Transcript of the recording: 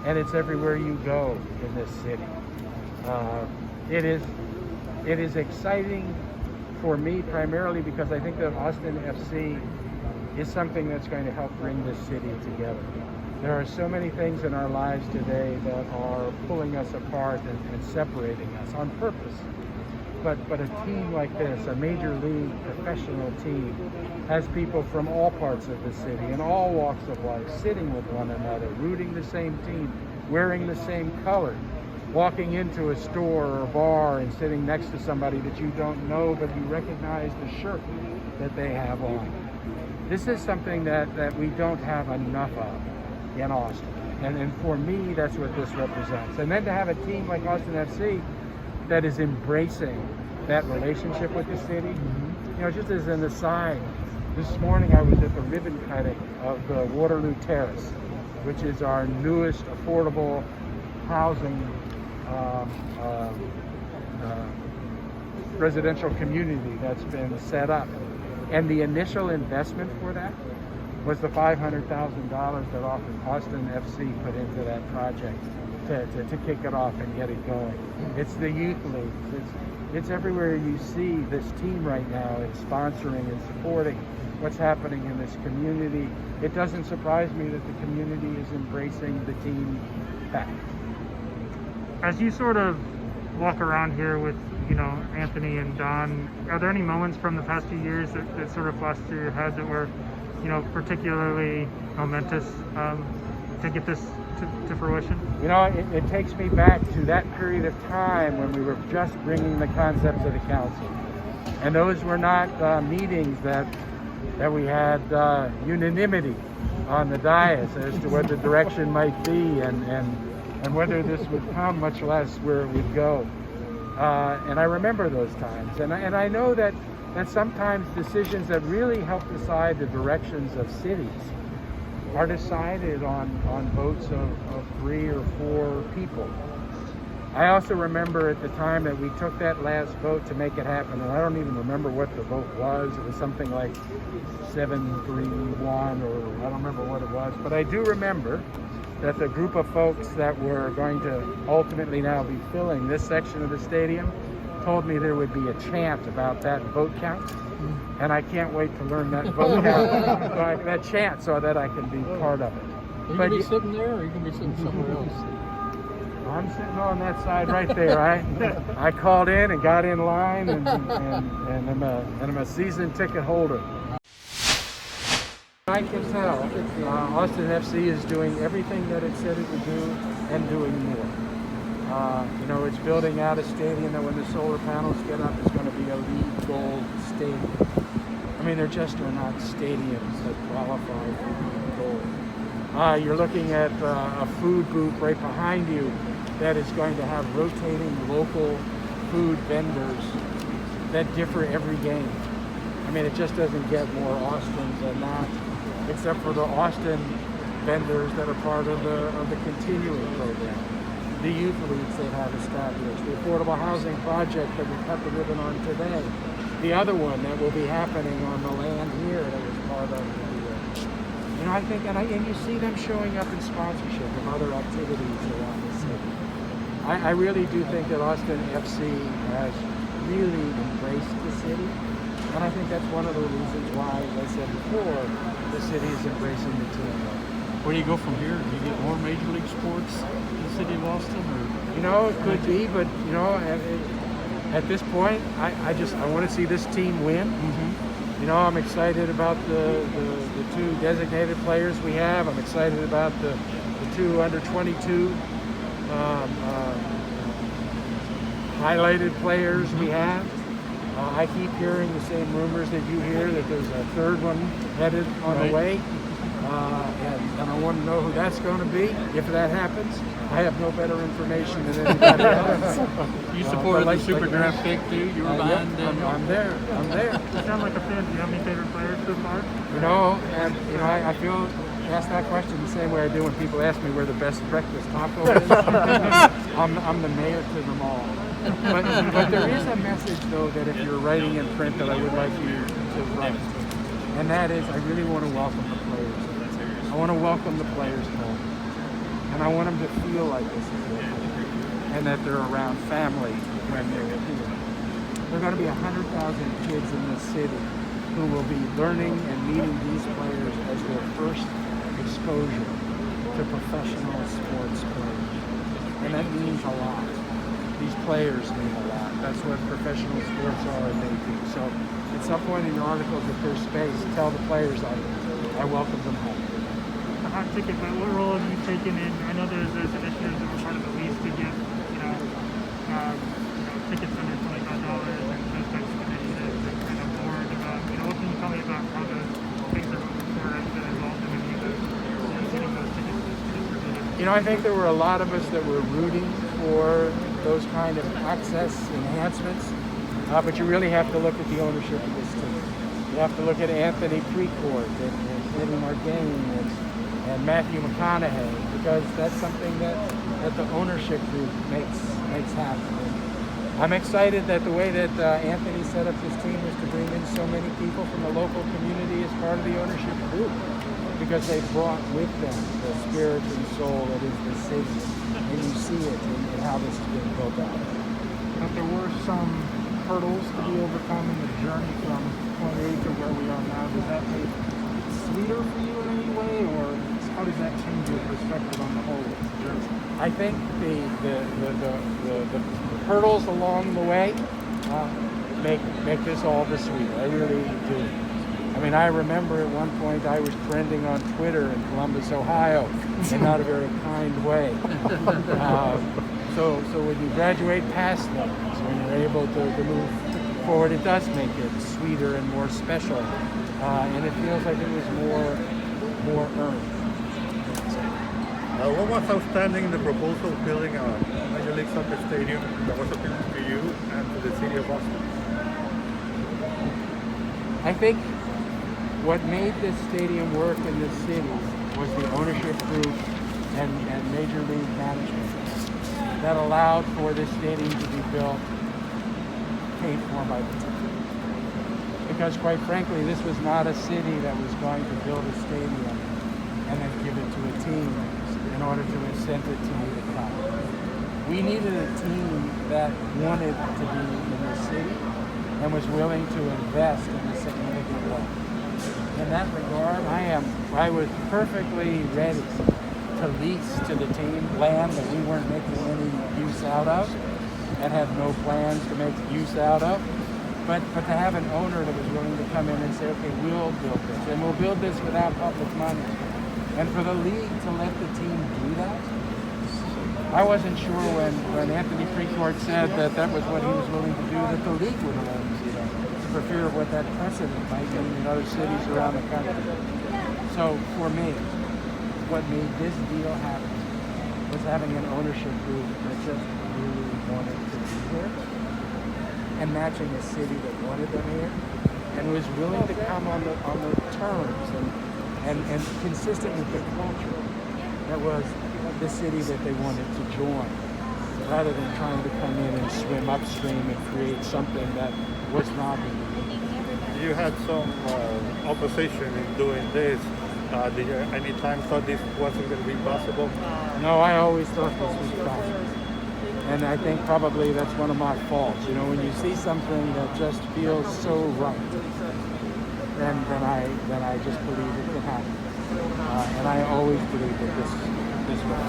and it's everywhere you go in this city. It is exciting for me primarily because I think that Austin FC is something that's going to help bring this city together. There are so many things in our lives today that are pulling us apart and separating us on purpose. But a team like this, a major league professional team, has people from all parts of the city in all walks of life sitting with one another, rooting the same team, wearing the same color, walking into a store or bar and sitting next to somebody that you don't know, but you recognize the shirt that they have on. This is something that we don't have enough of in Austin. And for me, that's what this represents. And then to have a team like Austin FC that is embracing that relationship with the city. You know, just as an aside, this morning I was at the ribbon cutting of the Waterloo Terrace, which is our newest affordable housing residential community that's been set up. And the initial investment for that was the $500,000 that Austin FC put into that project to kick it off and get it going. It's the youth leagues. It's everywhere you see this team right now. It's sponsoring and supporting what's happening in this community. It doesn't surprise me that the community is embracing the team back. As you sort of walk around here with, you know, Anthony and Don, are there any moments from the past few years that sort of flash through your head that were, you know, particularly momentous to get this to fruition? You know, it takes me back to that period of time when we were just bringing the concept to the council. And those were not meetings that we had unanimity on the dais as to what the direction might be and whether this would come, much less where it would go. And I remember those times. And I know that sometimes decisions that really help decide the directions of cities are decided on votes of 3 or 4 people. I also remember at the time that we took that last vote to make it happen, and I don't even remember what the vote was. It was something like 7-3-1, or I don't remember what it was, but I do remember that the group of folks that were going to ultimately now be filling this section of the stadium told me there would be a chant about that vote count. And I can't wait to learn that vote count, that chant, so that I can be part of it. Are you going to be sitting there, or are you going to be sitting somewhere else? I'm sitting on that side right there. I called in and got in line, and I'm a season ticket holder. I can tell Austin FC is doing everything that it said it would do and doing more. You know, it's building out a stadium that when the solar panels get up is going to be a LEED Gold stadium. I mean, there just are not stadiums that qualify for gold. You're looking at a food booth right behind you that is going to have rotating local food vendors that differ every game. I mean, it just doesn't get more Austin than that, except for the Austin vendors that are part of the continuing program. The youth leagues they have established, the affordable housing project that we cut the ribbon on today, the other one that will be happening on the land here that was part of the deal. You know, I think, and you see them showing up in sponsorship of other activities around the city. I really do think that Austin FC has really embraced the city, and I think that's one of the reasons why, as I said before, the city is embracing the team. Where do you go from here? Do you get more Major League Sports in the city of Austin? Or? You know, it could be, but, you know, at this point, I want to see this team win. Mm-hmm. You know, I'm excited about the 2 designated players we have. I'm excited about the 2 under 22 highlighted players we have. I keep hearing the same rumors that you hear, that there's a 3rd one headed on the way. And I want to know who that's going to be if that happens. I have no better information than anybody else. You supported the Super Draft pick too? You were behind them? I'm there. You sound like a fan. Do you have any favorite players so far? You know, and you know, I feel ask that question the same way I do when people ask me where the best breakfast taco is. I'm the mayor to them all. But there is a message though that if you're writing in print that I would like you to write, and that is I really want to welcome the players. I want to welcome the players home. And and I want them to feel like this is their home, and that they're around family when they're here. There are going to be 100,000 kids in this city who will be learning and meeting these players as their first exposure to professional sports players. And that means a lot. These players mean a lot. That's what professional sports are, and they do. So at some point in your articles, if there's space, tell the players I welcome them home. A hot ticket, but what role have you taken in? I know there's initiatives that were part of the lease to get, tickets under $25 and those types of initiatives and kind of board about, what can you tell me about how those things are been involved in you getting those tickets distributed? I think there were a lot of us that were rooting for those kind of access enhancements, but you really have to look at the ownership of this team. You have to look at Anthony Precourt and Eddie Margain and Matthew McConaughey, because that's something that the ownership group makes happen. I'm excited that the way that Anthony set up this team is to bring in so many people from the local community as part of the ownership group, because they brought with them the spirit and soul that is the city, and you see it in how this has been built out. But there were some hurdles to be overcome in the journey from point A to where we are now. Does that make it sweeter for you in any way, or how does that change your perspective on the whole journey? I think the hurdles along the way make this all the sweeter. I really do. I mean, I remember at one point I was trending on Twitter in Columbus, Ohio, in not a very kind way. So when you graduate past those, when you're able to move forward, it does make it sweeter and more special, and it feels like it was more earned. What was outstanding in the proposal of building a Major League Soccer stadium that was appealing to you and to the city of Boston? I think what made this stadium work in this city was the ownership group and Major League management that allowed for this stadium to be built, paid for by the team. Because quite frankly, this was not a city that was going to build a stadium and then give it to a team in order to incent it to the come. We needed a team that wanted to be in the city and was willing to invest in a significant way. In that regard, I was perfectly ready to lease to the team land that we weren't making any use out of and had no plans to make use out of. But to have an owner that was willing to come in and say, okay, we'll build this, and we'll build this without public money. And for the league to let the team do that, I wasn't sure when Anthony Precourt said that was what he was willing to do, that the league would allow him to do that, for fear of what that precedent might mean in other cities around the country. So for me, what made this deal happen was having an ownership group that just really wanted to be here, and matching a city that wanted them here, and was willing to come on the terms and consistent with the culture that was the city that they wanted to join, rather than trying to come in and swim upstream and create something that was not. You had some opposition in doing this. Did you any time thought this wasn't going to be possible? No, I always thought this was possible. And I think probably that's one of my faults. When you see something that just feels so right, then I just believe it can happen. And I always believe that this way.